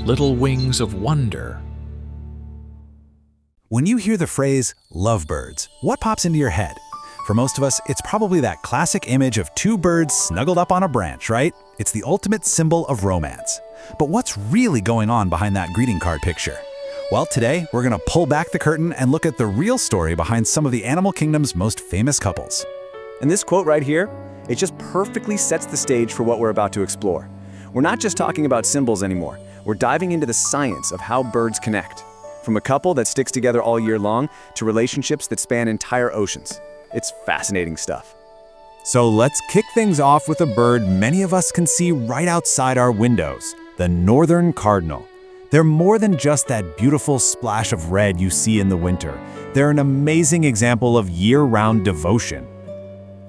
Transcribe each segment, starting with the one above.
little wings of wonder. When you hear the phrase lovebirds, what pops into your head? For most of us, it's probably that classic image of two birds snuggled up on a branch, right? It's the ultimate symbol of romance. But what's really going on behind that greeting card picture? Well, today, we're gonna pull back the curtain and look at the real story behind some of the animal kingdom's most famous couples. And this quote right here, it just perfectly sets the stage for what we're about to explore. We're not just talking about symbols anymore. We're diving into the science of how birds connect. From a couple that sticks together all year long to relationships that span entire oceans. It's fascinating stuff. So let's kick things off with a bird many of us can see right outside our windows, the northern cardinal. They're more than just that beautiful splash of red you see in the winter. They're an amazing example of year-round devotion.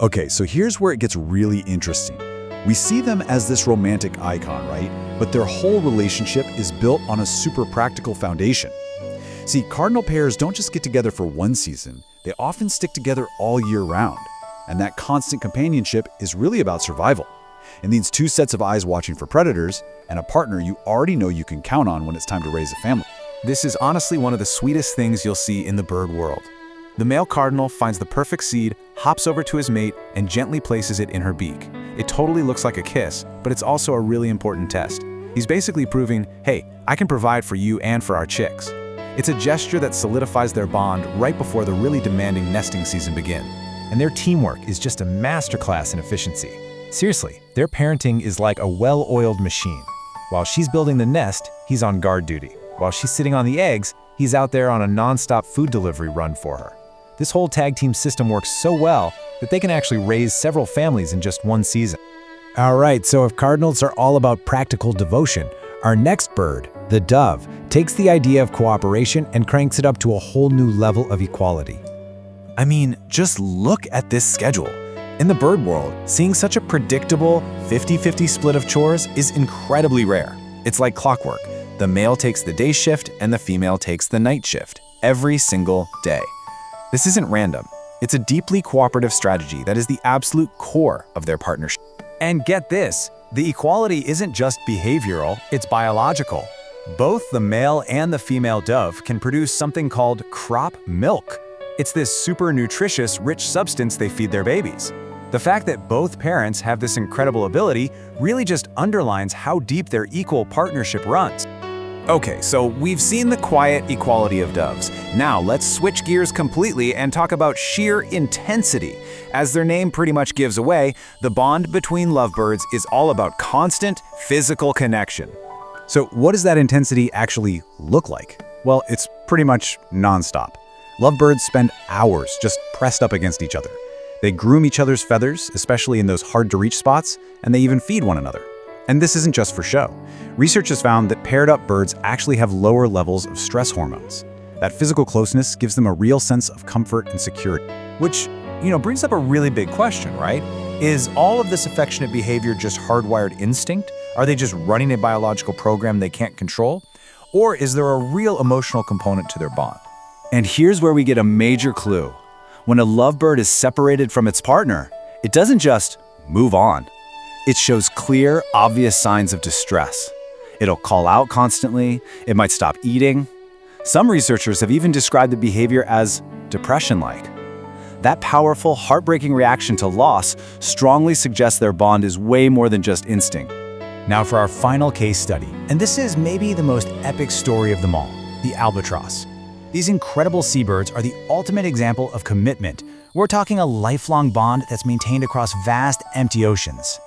Okay, so here's where it gets really interesting. We see them as this romantic icon, right? But their whole relationship is built on a super practical foundation. See, cardinal pairs don't just get together for one season, they often stick together all year round. And that constant companionship is really about survival. It means two sets of eyes watching for predators and a partner you already know you can count on when it's time to raise a family. This is honestly one of the sweetest things you'll see in the bird world. The male cardinal finds the perfect seed, hops over to his mate, and gently places it in her beak. It totally looks like a kiss, but it's also a really important test. He's basically proving, hey, I can provide for you and for our chicks. It's a gesture that solidifies their bond right before the really demanding nesting season begins. And their teamwork is just a masterclass in efficiency. Seriously, their parenting is like a well-oiled machine. While she's building the nest, he's on guard duty. While she's sitting on the eggs, he's out there on a non-stop food delivery run for her. This whole tag team system works so well that they can actually raise several families in just one season. All right, so if cardinals are all about practical devotion, our next bird, the dove, takes the idea of cooperation and cranks it up to a whole new level of equality. I mean, just look at this schedule. In the bird world, seeing such a predictable 50-50 split of chores is incredibly rare. It's like clockwork. The male takes the day shift and the female takes the night shift every single day. This isn't random. It's a deeply cooperative strategy that is the absolute core of their partnership. And get this, the equality isn't just behavioral, it's biological. Both the male and the female dove can produce something called crop milk. It's this super nutritious, rich substance they feed their babies. The fact that both parents have this incredible ability really just underlines how deep their equal partnership runs. Okay, so we've seen the quiet equality of doves. Now let's switch gears completely and talk about sheer intensity. As their name pretty much gives away, the bond between lovebirds is all about constant physical connection. So what does that intensity actually look like? Well, it's pretty much nonstop. Lovebirds spend hours just pressed up against each other. They groom each other's feathers, especially in those hard-to-reach spots, and they even feed one another. And this isn't just for show. Research has found that paired-up birds actually have lower levels of stress hormones. That physical closeness gives them a real sense of comfort and security. Which, brings up a really big question, right? Is all of this affectionate behavior just hardwired instinct? Are they just running a biological program they can't control? Or is there a real emotional component to their bond? And here's where we get a major clue. When a lovebird is separated from its partner, it doesn't just move on. It shows clear, obvious signs of distress. It'll call out constantly, it might stop eating. Some researchers have even described the behavior as depression-like. That powerful, heartbreaking reaction to loss strongly suggests their bond is way more than just instinct. Now for our final case study, and this is maybe the most epic story of them all, the albatross. These incredible seabirds are the ultimate example of commitment. We're talking a lifelong bond that's maintained across vast, empty oceans.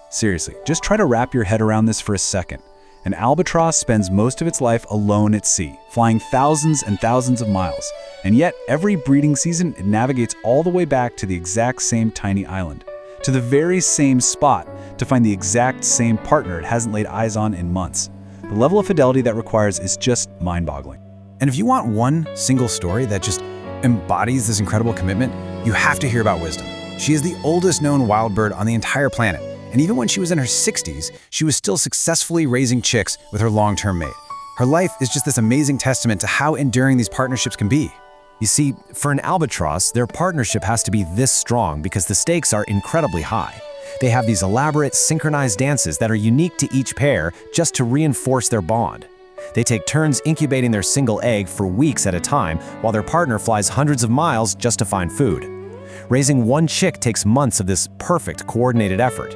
Seriously, just try to wrap your head around this for a second. An albatross spends most of its life alone at sea, flying thousands and thousands of miles. And yet, every breeding season, it navigates all the way back to the exact same tiny island, to the very same spot, to find the exact same partner it hasn't laid eyes on in months. The level of fidelity that requires is just mind-boggling. And if you want one single story that just embodies this incredible commitment, you have to hear about Wisdom. She is the oldest known wild bird on the entire planet. And even when she was in her 60s, she was still successfully raising chicks with her long-term mate. Her life is just this amazing testament to how enduring these partnerships can be. You see, for an albatross, their partnership has to be this strong because the stakes are incredibly high. They have these elaborate, synchronized dances that are unique to each pair just to reinforce their bond. They take turns incubating their single egg for weeks at a time while their partner flies hundreds of miles just to find food. Raising one chick takes months of this perfect, coordinated effort.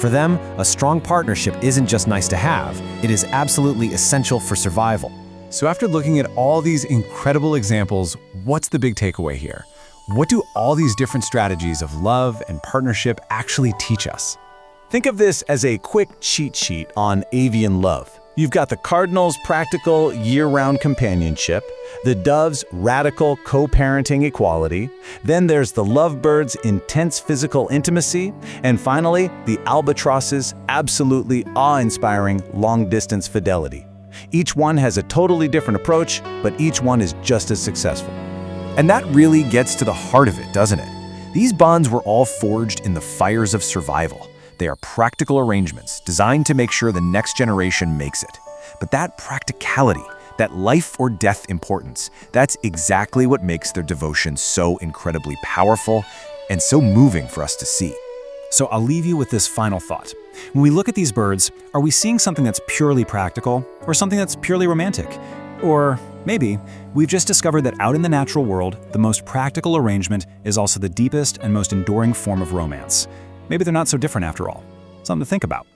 For them, a strong partnership isn't just nice to have, it is absolutely essential for survival. So after looking at all these incredible examples, what's the big takeaway here? What do all these different strategies of love and partnership actually teach us? Think of this as a quick cheat sheet on avian love. You've got the Cardinals' practical year-round companionship, the doves' radical co-parenting equality, then there's the lovebirds' intense physical intimacy, and finally, the albatrosses' absolutely awe-inspiring long-distance fidelity. Each one has a totally different approach, but each one is just as successful. And that really gets to the heart of it, doesn't it? These bonds were all forged in the fires of survival. They are practical arrangements designed to make sure the next generation makes it. But that practicality, that life or death importance, that's exactly what makes their devotion so incredibly powerful and so moving for us to see. So I'll leave you with this final thought. When we look at these birds, are we seeing something that's purely practical or something that's purely romantic? Or maybe we've just discovered that out in the natural world, the most practical arrangement is also the deepest and most enduring form of romance. Maybe they're not so different after all. Something to think about.